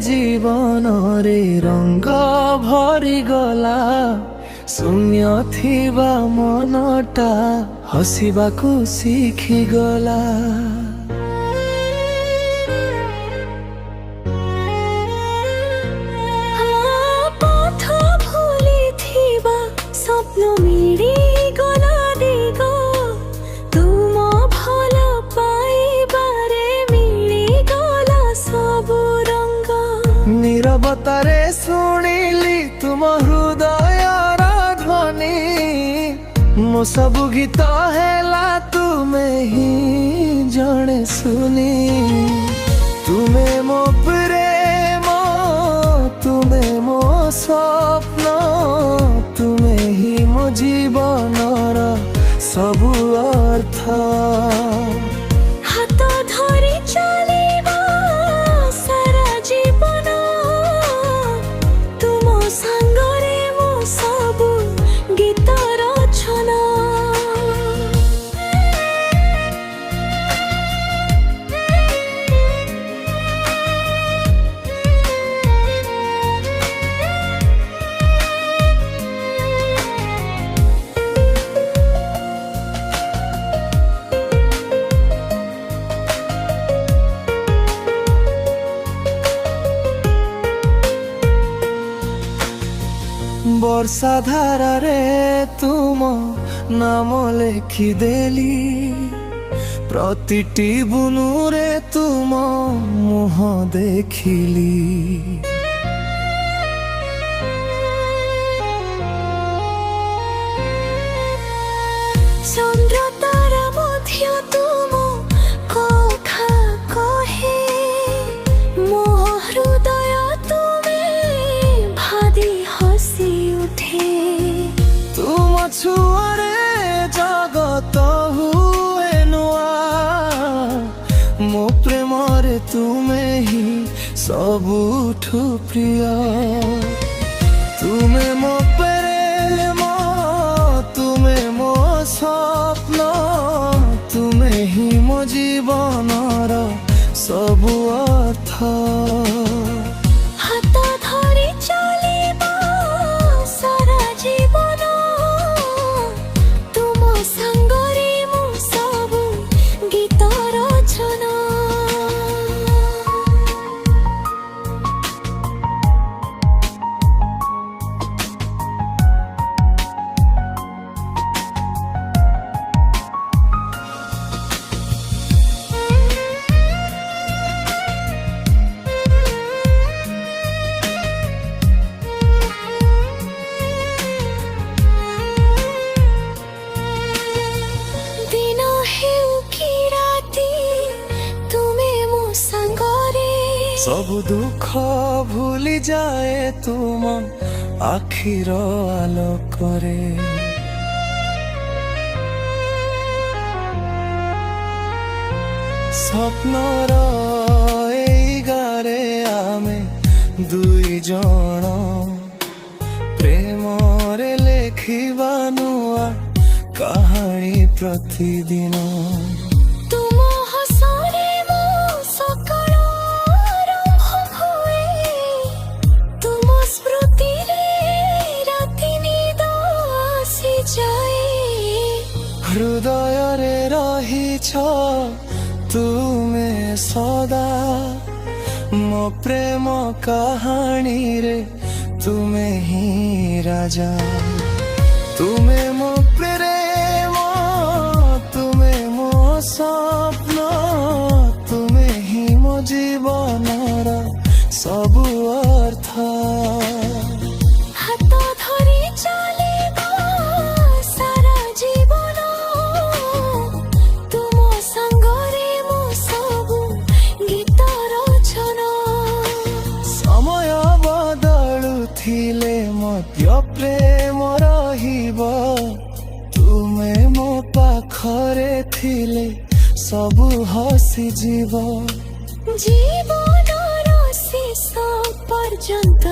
जीवन रे रंग भरी गला शून्य थिबा मनटा हसिबाकु शिखी गला। पथ भूली थिबा स्वप्न मिली गला दिग तुम भल पाइबारे मिली गला सबु रंग। नीरवतारे शुणिली तुम हृदयर ध्वनि मो सबु गीत हेला तुमे ही जणे सुनी। तुमे मो प्रेम तुमे मो स्वप्न तुमे ही मो जीवनर सबु अर्थ। हाथ धरी चलिबा सारा जीवन तुम संगरे मो सबु गीत रचना। वर्षा धारा रे तुम नाम लेखी देली प्रतिटी बुनु रे तुम मुह देखिली। चंद्र तारा मध्य तुम कथा कहे मो हृदय तुमे भादी हसी उठे। तुम छुआरे जगत हुए नुआ मो प्रेम रे तुमे ही सबुठु प्रिय। तुमे मो प्रेम तुमे मो स्वप्न तुमे ही मो जीवनर सबु अर्थ। हाथ धरी चलिबा सारा जीवन तुम संगरे मो सबु गीत रचना। दिन हेउ कि राति तुमे मो संगरे सब दुख भूली जाए तुम आखिर आलोकरे। स्वप्नर एई गारे आमे दुई जण प्रेम रे लेखिबा नुआ कहानी प्रतिदिन। तुम हसरे मो सकाळ आरंभ हुए तुम स्मृति रे राति निद आसी जाए। हृदय रे रहिछ तुमे सदा मो प्रेम कहानी रे तुमे ही राजा। तुमे मो प्रेम तुमे मो स्वप्न तुमे ही मो जीवनर सबु अर्थ। हाथ धरी चलिबा सारा जीवन तुम संगरे मो सबु गीत रचना। समय बदलुथिले मध्य प्रेम रहिब तुमे मो पाखरे थिले सबु हसी जीव। जीवनर शेष पर्यन्त